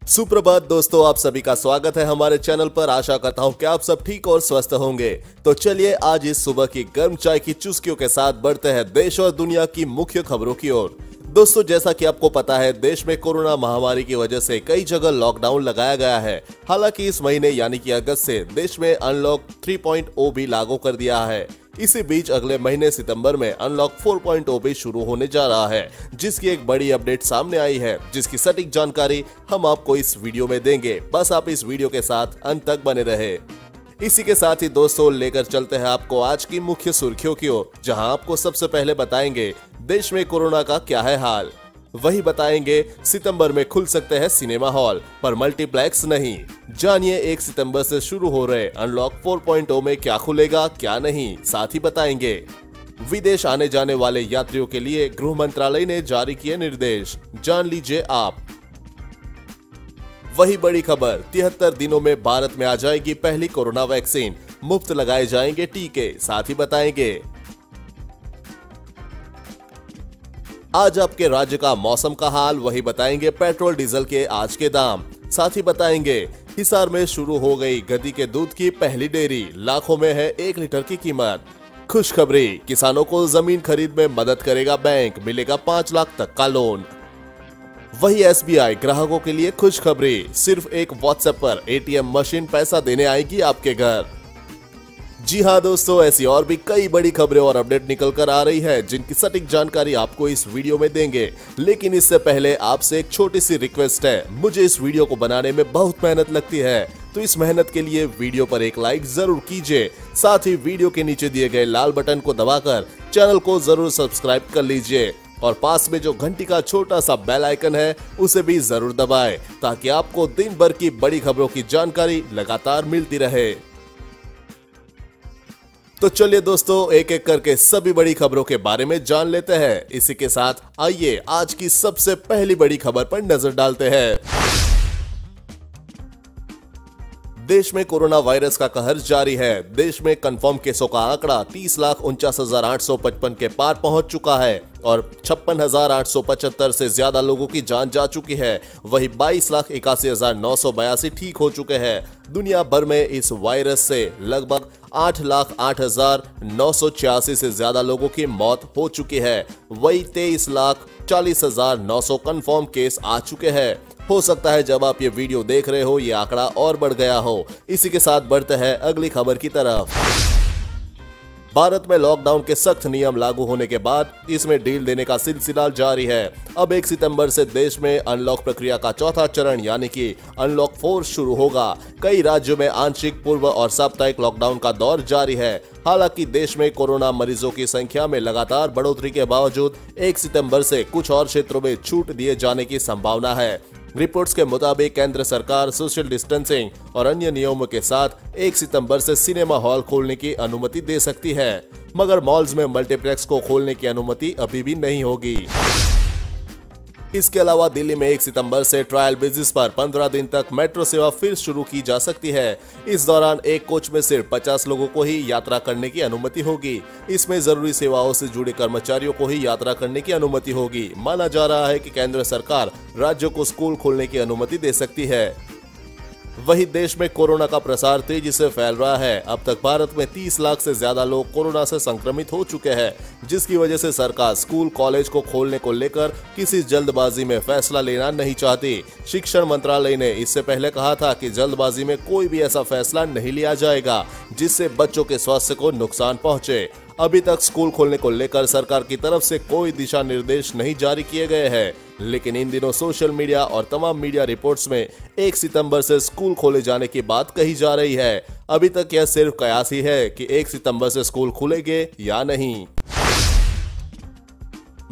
सुप्रभात दोस्तों, आप सभी का स्वागत है हमारे चैनल पर। आशा करता हूँ कि आप सब ठीक और स्वस्थ होंगे। तो चलिए आज इस सुबह की गर्म चाय की चुस्कियों के साथ बढ़ते हैं देश और दुनिया की मुख्य खबरों की ओर। दोस्तों, जैसा कि आपको पता है, देश में कोरोना महामारी की वजह से कई जगह लॉकडाउन लगाया गया है। हालांकि इस महीने यानी कि अगस्त से देश में अनलॉक 3.0 भी लागू कर दिया है। इसी बीच अगले महीने सितंबर में अनलॉक 4.0 भी शुरू होने जा रहा है, जिसकी एक बड़ी अपडेट सामने आई है, जिसकी सटीक जानकारी हम आपको इस वीडियो में देंगे। बस आप इस वीडियो के साथ अंत तक बने रहे। इसी के साथ ही दोस्तों, लेकर चलते हैं आपको आज की मुख्य सुर्खियों की ओर, जहां आपको सबसे पहले बताएंगे देश में कोरोना का क्या है हाल। वही बताएंगे सितंबर में खुल सकते हैं सिनेमा हॉल पर मल्टीप्लेक्स नहीं। जानिए 1 सितंबर से शुरू हो रहे अनलॉक 4.0 में क्या खुलेगा क्या नहीं, साथ ही बताएंगे विदेश आने जाने वाले यात्रियों के लिए गृह मंत्रालय ने जारी किए निर्देश, जान लीजिए आप। वही बड़ी खबर, 73 दिनों में भारत में आ जाएगी पहली कोरोना वैक्सीन, मुफ्त लगाए जाएंगे टीके, साथ ही बताएंगे आज आपके राज्य का मौसम का हाल। वही बताएंगे पेट्रोल डीजल के आज के दाम, साथ ही बताएंगे हिसार में शुरू हो गई गधी के दूध की पहली डेयरी, लाखों में है 1 लीटर की कीमत। खुशखबरी, किसानों को जमीन खरीद में मदद करेगा बैंक, मिलेगा 5 लाख तक का लोन। वही एसबीआई ग्राहकों के लिए खुशखबरी, सिर्फ एक व्हाट्सएप पर एटीएम मशीन पैसा देने आएगी आपके घर। जी हाँ दोस्तों, ऐसी और भी कई बड़ी खबरें और अपडेट निकल कर आ रही है, जिनकी सटीक जानकारी आपको इस वीडियो में देंगे। लेकिन इससे पहले आपसे एक छोटी सी रिक्वेस्ट है। मुझे इस वीडियो को बनाने में बहुत मेहनत लगती है, तो इस मेहनत के लिए वीडियो पर एक लाइक जरूर कीजिए। साथ ही वीडियो के नीचे दिए गए लाल बटन को दबाकर चैनल को जरूर सब्सक्राइब कर लीजिए और पास में जो घंटी का छोटा सा बेल आइकन है उसे भी जरूर दबाएं, ताकि आपको दिन भर की बड़ी खबरों की जानकारी लगातार मिलती रहे। तो चलिए दोस्तों, एक एक करके सभी बड़ी खबरों के बारे में जान लेते हैं। इसी के साथ आइए आज की सबसे पहली बड़ी खबर पर नजर डालते हैं। देश में कोरोना वायरस का कहर जारी है। देश में कंफर्म केसों का आंकड़ा 30,49,855 के पार पहुंच चुका है और 56,875 से ज्यादा लोगों की जान जा चुकी है। वहीं 22,81,982 ठीक हो चुके हैं। दुनिया भर में इस वायरस से लगभग 8,08,986 से ज्यादा लोगों की मौत हो चुकी है। वही 23,40,900 कंफर्म केस आ चुके हैं। हो सकता है जब आप ये वीडियो देख रहे हो ये आंकड़ा और बढ़ गया हो। इसी के साथ बढ़ते हैं अगली खबर की तरफ। भारत में लॉकडाउन के सख्त नियम लागू होने के बाद इसमें ढील देने का सिलसिला जारी है। अब 1 सितंबर से देश में अनलॉक प्रक्रिया का चौथा चरण यानी कि अनलॉक 4 शुरू होगा। कई राज्यों में आंशिक, पूर्व और साप्ताहिक लॉकडाउन का दौर जारी है। हालांकि देश में कोरोना मरीजों की संख्या में लगातार बढ़ोतरी के बावजूद 1 सितंबर से कुछ और क्षेत्रों में छूट दिए जाने की संभावना है। रिपोर्ट्स के मुताबिक केंद्र सरकार सोशल डिस्टेंसिंग और अन्य नियमों के साथ 1 सितंबर से सिनेमा हॉल खोलने की अनुमति दे सकती है, मगर मॉल्स में मल्टीप्लेक्स को खोलने की अनुमति अभी भी नहीं होगी। इसके अलावा दिल्ली में 1 सितंबर से ट्रायल बेसिस पर 15 दिन तक मेट्रो सेवा फिर शुरू की जा सकती है। इस दौरान एक कोच में सिर्फ 50 लोगों को ही यात्रा करने की अनुमति होगी। इसमें जरूरी सेवाओं से जुड़े कर्मचारियों को ही यात्रा करने की अनुमति होगी। माना जा रहा है कि केंद्र सरकार राज्यों को स्कूल खोलने की अनुमति दे सकती है। वही देश में कोरोना का प्रसार तेजी से फैल रहा है। अब तक भारत में 30 लाख से ज्यादा लोग कोरोना से संक्रमित हो चुके हैं, जिसकी वजह से सरकार स्कूल कॉलेज को खोलने को लेकर किसी जल्दबाजी में फैसला लेना नहीं चाहती। शिक्षण मंत्रालय ने इससे पहले कहा था कि जल्दबाजी में कोई भी ऐसा फैसला नहीं लिया जाएगा जिससे बच्चों के स्वास्थ्य को नुकसान पहुंचे। अभी तक स्कूल खोलने को लेकर सरकार की तरफ से कोई दिशा निर्देश नहीं जारी किए गए हैं, लेकिन इन दिनों सोशल मीडिया और तमाम मीडिया रिपोर्ट्स में 1 सितंबर से स्कूल खोले जाने की बात कही जा रही है। अभी तक यह सिर्फ कयास ही है कि 1 सितंबर से स्कूल खुलेंगे या नहीं।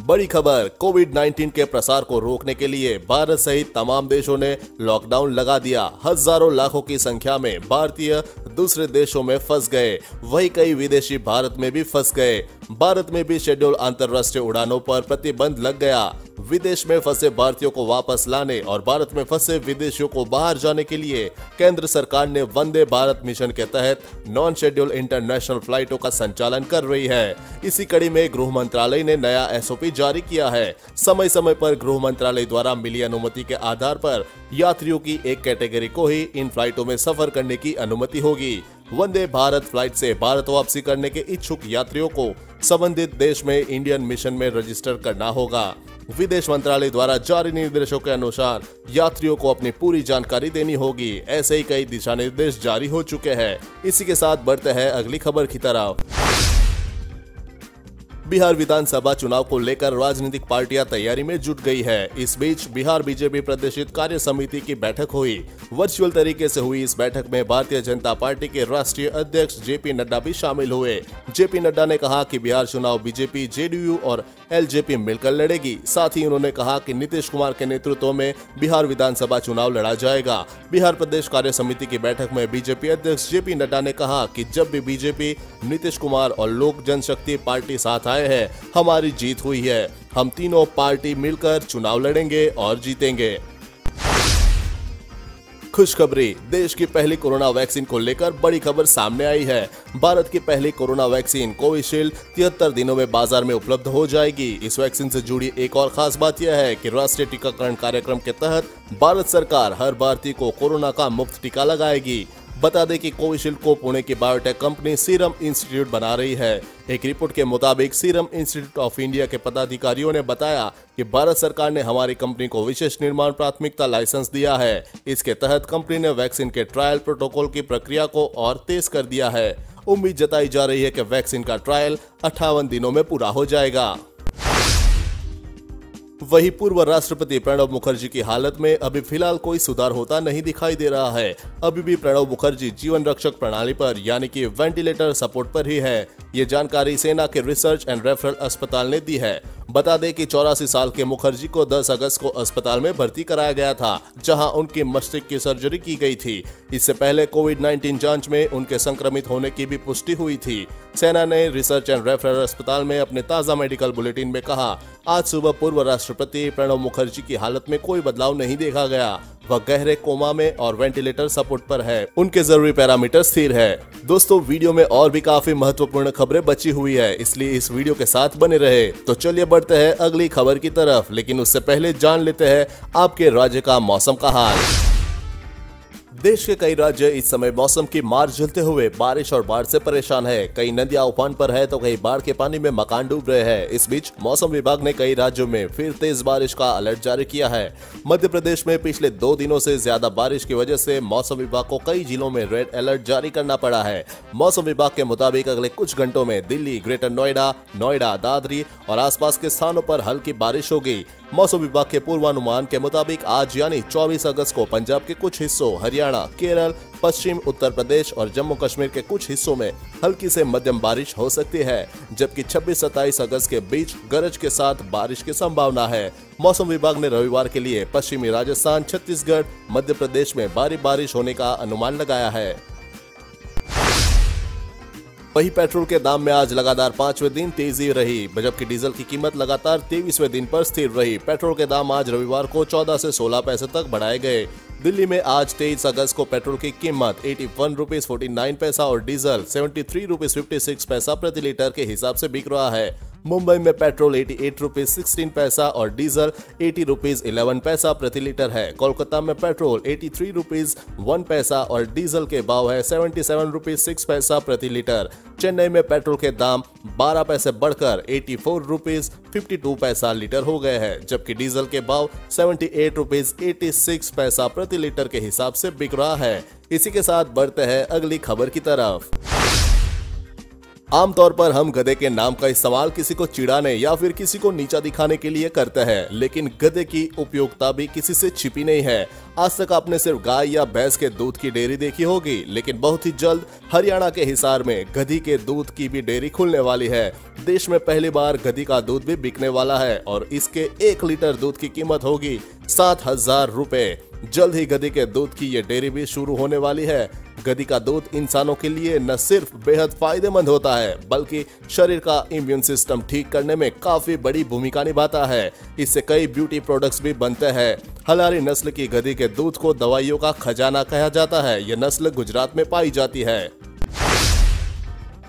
बड़ी खबर, कोविड-19 के प्रसार को रोकने के लिए भारत सहित तमाम देशों ने लॉकडाउन लगा दिया। हजारों लाखों की संख्या में भारतीय दूसरे देशों में फंस गए। वही कई विदेशी भारत में भी फंस गए। भारत में भी शेड्यूल अंतर्राष्ट्रीय उड़ानों पर प्रतिबंध लग गया। विदेश में फंसे भारतीयों को वापस लाने और भारत में फंसे विदेशियों को बाहर जाने के लिए केंद्र सरकार ने वंदे भारत मिशन के तहत नॉन शेड्यूल इंटरनेशनल फ्लाइटों का संचालन कर रही है। इसी कड़ी में गृह मंत्रालय ने नया एसओपी जारी किया है। समय समय पर गृह मंत्रालय द्वारा मिली अनुमति के आधार पर यात्रियों की एक कैटेगरी को ही इन फ्लाइटों में सफर करने की अनुमति होगी। वंदे भारत फ्लाइट से भारत वापसी करने के इच्छुक यात्रियों को संबंधित देश में इंडियन मिशन में रजिस्टर करना होगा। विदेश मंत्रालय द्वारा जारी निर्देशों के अनुसार यात्रियों को अपनी पूरी जानकारी देनी होगी। ऐसे ही कई दिशा निर्देश जारी हो चुके हैं। इसी के साथ बढ़ते हैं अगली खबर की तरफ। बिहार विधानसभा चुनाव को लेकर राजनीतिक पार्टियां तैयारी में जुट गई है। इस बीच बिहार बीजेपी प्रदेशित कार्य समिति की बैठक हुई। वर्चुअल तरीके से हुई इस बैठक में भारतीय जनता पार्टी के राष्ट्रीय अध्यक्ष जेपी नड्डा भी शामिल हुए। जेपी नड्डा ने कहा कि बिहार चुनाव बीजेपी, जेडीयू और एलजेपी मिलकर लड़ेगी। साथ ही उन्होंने कहा कि नीतीश कुमार के नेतृत्व में बिहार विधानसभा चुनाव लड़ा जाएगा। बिहार प्रदेश कार्य समिति की बैठक में बीजेपी अध्यक्ष जेपी नड्डा ने कहा कि जब भी बीजेपी, नीतीश कुमार और लोक जनशक्ति पार्टी साथ आए हैं, हमारी जीत हुई है। हम तीनों पार्टी मिलकर चुनाव लड़ेंगे और जीतेंगे। खुशखबरी, देश की पहली कोरोना वैक्सीन को लेकर बड़ी खबर सामने आई है। भारत की पहली कोरोना वैक्सीन कोविशील्ड 73 दिनों में बाजार में उपलब्ध हो जाएगी। इस वैक्सीन से जुड़ी एक और खास बात यह है कि राष्ट्रीय टीकाकरण कार्यक्रम के तहत भारत सरकार हर भारतीय को कोरोना का मुफ्त टीका लगाएगी। बता दें कि कोविशील्ड को पुणे की बायोटेक कंपनी सीरम इंस्टीट्यूट बना रही है। एक रिपोर्ट के मुताबिक सीरम इंस्टीट्यूट ऑफ इंडिया के पदाधिकारियों ने बताया कि भारत सरकार ने हमारी कंपनी को विशेष निर्माण प्राथमिकता लाइसेंस दिया है। इसके तहत कंपनी ने वैक्सीन के ट्रायल प्रोटोकॉल की प्रक्रिया को और तेज कर दिया है। उम्मीद जताई जा रही है कि वैक्सीन का ट्रायल 58 दिनों में पूरा हो जाएगा। वहीं पूर्व राष्ट्रपति प्रणब मुखर्जी की हालत में अभी फिलहाल कोई सुधार होता नहीं दिखाई दे रहा है। अभी भी प्रणब मुखर्जी जीवन रक्षक प्रणाली पर यानी कि वेंटिलेटर सपोर्ट पर ही है। ये जानकारी सेना के रिसर्च एंड रेफरल अस्पताल ने दी है। बता दें कि 84 साल के मुखर्जी को 10 अगस्त को अस्पताल में भर्ती कराया गया था, जहां उनकी मस्तिष्क की सर्जरी की गई थी। इससे पहले कोविड-19 जांच में उनके संक्रमित होने की भी पुष्टि हुई थी। सेना ने रिसर्च एंड रेफरल अस्पताल में अपने ताजा मेडिकल बुलेटिन में कहा, आज सुबह पूर्व राष्ट्रपति प्रणब मुखर्जी की हालत में कोई बदलाव नहीं देखा गया। वह गहरे कोमा में और वेंटिलेटर सपोर्ट पर है। उनके जरूरी पैरामीटर स्थिर है। दोस्तों, वीडियो में और भी काफी महत्वपूर्ण खबरें बची हुई है, इसलिए इस वीडियो के साथ बने रहे। तो चलिए बढ़ते हैं अगली खबर की तरफ, लेकिन उससे पहले जान लेते हैं आपके राज्य का मौसम का हाल। देश के कई राज्य इस समय मौसम की मार झेलते हुए बारिश और बाढ़ से परेशान है। कई नदियां उफान पर है तो कई बाढ़ के पानी में मकान डूब रहे हैं। इस बीच मौसम विभाग ने कई राज्यों में फिर तेज बारिश का अलर्ट जारी किया है। मध्य प्रदेश में पिछले 2 दिनों से ज्यादा बारिश की वजह से मौसम विभाग को कई जिलों में रेड अलर्ट जारी करना पड़ा है। मौसम विभाग के मुताबिक अगले कुछ घंटों में दिल्ली, ग्रेटर नोएडा, दादरी और आसपास के स्थानों पर हल्की बारिश होगी। मौसम विभाग के पूर्वानुमान के मुताबिक आज यानी 24 अगस्त को पंजाब के कुछ हिस्सों, हरियाणा, केरल, पश्चिम उत्तर प्रदेश और जम्मू कश्मीर के कुछ हिस्सों में हल्की से मध्यम बारिश हो सकती है, जबकि 26-27 अगस्त के बीच गरज के साथ बारिश की संभावना है। मौसम विभाग ने रविवार के लिए पश्चिमी राजस्थान, छत्तीसगढ़, मध्य प्रदेश में भारी बारिश होने का अनुमान लगाया है। वहीं पेट्रोल के दाम में आज लगातार 5वें दिन तेजी रही, जबकि डीजल की कीमत लगातार 23वें दिन पर स्थिर रही। पेट्रोल के दाम आज रविवार को 14 से 16 पैसे तक बढ़ाए गए। दिल्ली में आज 23 अगस्त को पेट्रोल की कीमत 81 रुपीज 49 पैसा और डीजल 73 रुपीज 56 पैसा प्रति लीटर के हिसाब से बिक रहा है। मुंबई में पेट्रोल 88 रुपीज 16 पैसा और डीजल 80 रुपीज 11 पैसा प्रति लीटर है। कोलकाता में पेट्रोल 83 रुपीज 1 पैसा और डीजल के भाव है 77 रुपीज 6 पैसा प्रति लीटर। चेन्नई में पेट्रोल के दाम 12 पैसे बढ़कर 84 रुपीज 52 पैसा लीटर हो गए हैं, जबकि डीजल के भाव 78 रुपीज 86 पैसा प्रति लीटर के हिसाब से बिक रहा है। इसी के साथ बढ़ते हैं अगली खबर की तरफ। आमतौर पर हम गधे के नाम का इस्तेमाल किसी को चिढ़ाने या फिर किसी को नीचा दिखाने के लिए करते हैं, लेकिन गधे की उपयोगिता भी किसी से छिपी नहीं है। आज तक आपने सिर्फ गाय या भैंस के दूध की डेयरी देखी होगी, लेकिन बहुत ही जल्द हरियाणा के हिसार में गधी के दूध की भी डेयरी खुलने वाली है। देश में पहली बार गधी का दूध भी बिकने वाला है और इसके 1 लीटर दूध की कीमत होगी 7,000 रुपए। जल्द ही गधी के दूध की ये डेयरी भी शुरू होने वाली है। गधी का दूध इंसानों के लिए न सिर्फ बेहद फायदेमंद होता है बल्कि शरीर का इम्यून सिस्टम ठीक करने में काफी बड़ी भूमिका निभाता है। इससे कई ब्यूटी प्रोडक्ट्स भी बनते हैं। हलारी नस्ल की गधी के दूध को दवाइयों का खजाना कहा जाता है। यह नस्ल गुजरात में पाई जाती है।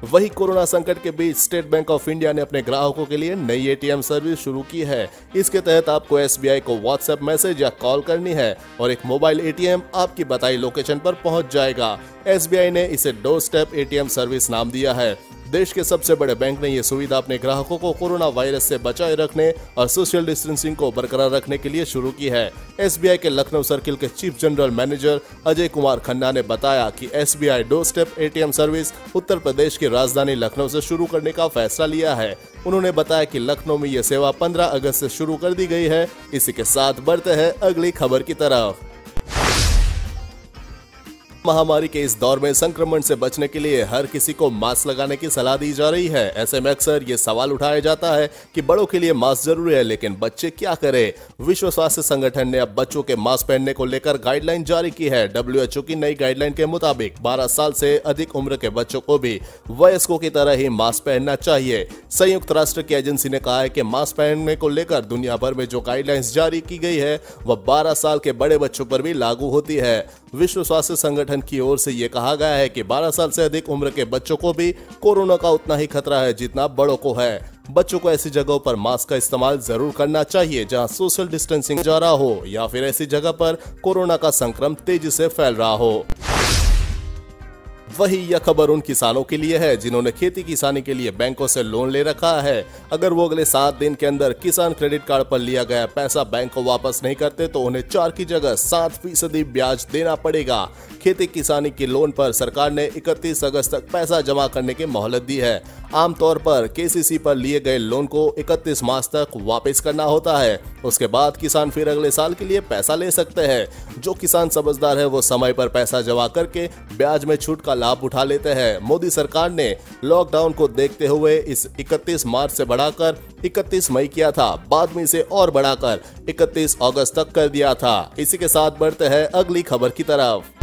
वही कोरोना संकट के बीच स्टेट बैंक ऑफ इंडिया ने अपने ग्राहकों के लिए नई एटीएम सर्विस शुरू की है। इसके तहत आपको एसबीआई को व्हाट्सएप मैसेज या कॉल करनी है और एक मोबाइल एटीएम आपकी बताई लोकेशन पर पहुंच जाएगा। एसबीआई ने इसे डोर स्टेप एटीएम सर्विस नाम दिया है। देश के सबसे बड़े बैंक ने यह सुविधा अपने ग्राहकों को कोरोना वायरस से बचाए रखने और सोशल डिस्टेंसिंग को बरकरार रखने के लिए शुरू की है। एसबीआई के लखनऊ सर्किल के chief general manager Ajay Kumar Khanna ने बताया कि SBI doorstep ATM service Uttar Pradesh की राजधानी लखनऊ से शुरू करने का फैसला लिया है। उन्होंने बताया कि लखनऊ में यह सेवा 15 अगस्त से शुरू कर दी गई है। इसी के साथ बढ़ते हैं अगली खबर की तरफ। महामारी के इस दौर में संक्रमण से बचने के लिए हर किसी को मास्क लगाने की सलाह दी जा रही है। ऐसे में अक्सर ये सवाल उठाया जाता है कि बड़ों के लिए मास्क जरूरी है, लेकिन बच्चे क्या करें। विश्व स्वास्थ्य संगठन ने अब बच्चों के मास्क पहनने को लेकर गाइडलाइन जारी की है। WHO की नई गाइडलाइन के मुताबिक 12 साल से अधिक उम्र के बच्चों को भी वयस्कों की तरह ही मास्क पहनना चाहिए। संयुक्त राष्ट्र की एजेंसी ने कहा है कि मास्क पहनने को लेकर दुनिया भर में जो गाइडलाइंस जारी की गई है वह 12 साल के बड़े बच्चों पर भी लागू होती है। विश्व स्वास्थ्य संगठन की ओर से यह कहा गया है कि 12 साल से अधिक उम्र के बच्चों को भी कोरोना का उतना ही खतरा है जितना बड़ों को है। बच्चों को ऐसी जगहों पर मास्क का इस्तेमाल जरूर करना चाहिए जहां सोशल डिस्टेंसिंग जा रहा हो या फिर ऐसी जगह पर कोरोना का संक्रमण तेजी से फैल रहा हो। वही यह खबर उन किसानों के लिए है जिन्होंने खेती किसानी के लिए बैंकों से लोन ले रखा है। अगर वो अगले 7 दिन के अंदर किसान क्रेडिट कार्ड पर लिया गया पैसा बैंक को वापस नहीं करते तो उन्हें 4 की जगह 7% ब्याज देना पड़ेगा। खेती किसानी के लोन पर सरकार ने 31 अगस्त तक पैसा जमा करने की मोहलत दी है। आमतौर पर केसीसी पर लिए गए लोन को 31 मार्च तक वापस करना होता है। उसके बाद किसान फिर अगले साल के लिए पैसा ले सकते हैं। जो किसान समझदार है वो समय पर पैसा जमा करके ब्याज में छूट का लाभ उठा लेते हैं। मोदी सरकार ने लॉकडाउन को देखते हुए इस 31 मार्च से बढ़ाकर 31 मई किया था, बाद में इसे और बढ़ाकर 31 अगस्त तक कर दिया था। इसी के साथ बढ़ते हैं अगली खबर की तरफ।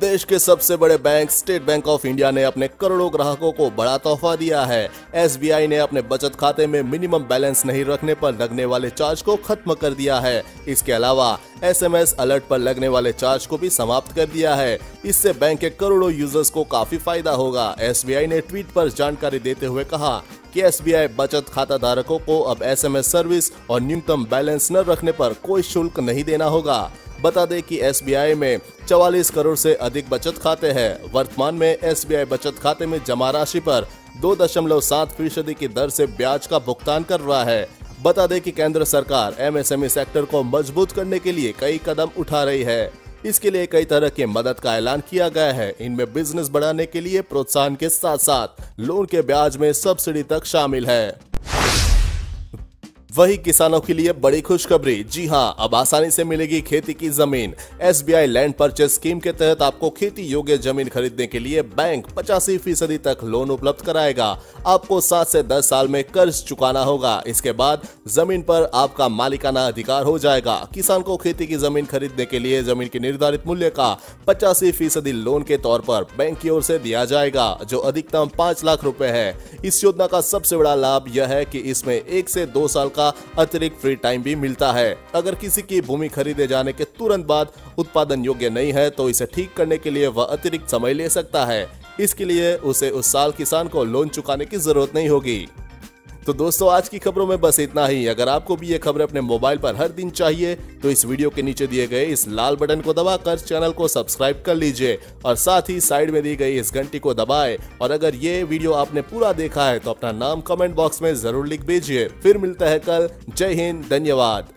देश के सबसे बड़े bank state bank of India ने अपने करोड़ों ग्राहकों को बड़ा तोहफा दिया है। एसबीआई ने अपने बचत खाते में मिनिमम बैलेंस नहीं रखने पर लगने वाले चार्ज को खत्म कर दिया है। इसके अलावा एसएमएस अलर्ट पर लगने वाले चार्ज को भी समाप्त कर दिया है। इससे बैंक के करोड़ों यूजर्स को काफी फायदा होगा। एसबीआई ने ट्वीट पर जानकारी देते हुए कहा कि एसबीआई बचत खाता धारकों को अब एसएमएस सर्विस और न्यूनतम बैलेंस न रखने पर कोई शुल्क नहीं देना होगा। बता दें कि एसबीआई में 44 करोड़ से अधिक बचत खाते हैं। वर्तमान में एसबीआई बचत खाते में जमा राशि पर 2.7% की दर से ब्याज का भुगतान कर रहा है। बता दें कि केंद्र सरकार एमएसएमई सेक्टर को मजबूत करने के लिए कई कदम उठा रही है। इसके लिए कई तरह की मदद का ऐलान किया गया है। इनमें बिजनेस बढ़ाने के लिए प्रोत्साहन के साथ साथ लोन के ब्याज में सब्सिडी तक शामिल है। वही किसानों के लिए बड़ी खुशखबरी। जी हां, अब आसानी से मिलेगी खेती की जमीन। एसबीआई लैंड परचेज स्कीम के तहत आपको खेती योग्य जमीन खरीदने के लिए बैंक 85% तक लोन उपलब्ध कराएगा। आपको 7 से 10 साल में कर्ज चुकाना होगा। इसके बाद जमीन पर आपका मालिकाना अधिकार हो जाएगा। किसान को खेती की जमीन खरीदने के लिए जमीन के निर्धारित मूल्य का 85% लोन के तौर पर बैंक की ओर से दिया जाएगा, जो अधिकतम 5 लाख रुपए है। इस योजना का सबसे बड़ा लाभ यह है कि इसमें 1 से 2 साल का अतिरिक्त फ्री टाइम भी मिलता है। अगर किसी की भूमि खरीदे जाने के तुरंत बाद उत्पादन योग्य नहीं है तो इसे ठीक करने के लिए वह अतिरिक्त समय ले सकता है। इसके लिए उसे उस साल किसान को लोन चुकाने की जरूरत नहीं होगी। तो दोस्तों, आज की खबरों में बस इतना ही। अगर आपको भी ये खबरें अपने मोबाइल पर हर दिन चाहिए तो इस वीडियो के नीचे दिए गए इस लाल बटन को दबाकर चैनल को सब्सक्राइब कर लीजिए और साथ ही साइड में दी गई इस घंटी को दबाएं। और अगर ये वीडियो आपने पूरा देखा है तो अपना नाम कमेंट बॉक्स में जरूर लिख दीजिए। फिर मिलता है कल। जय हिंद, धन्यवाद।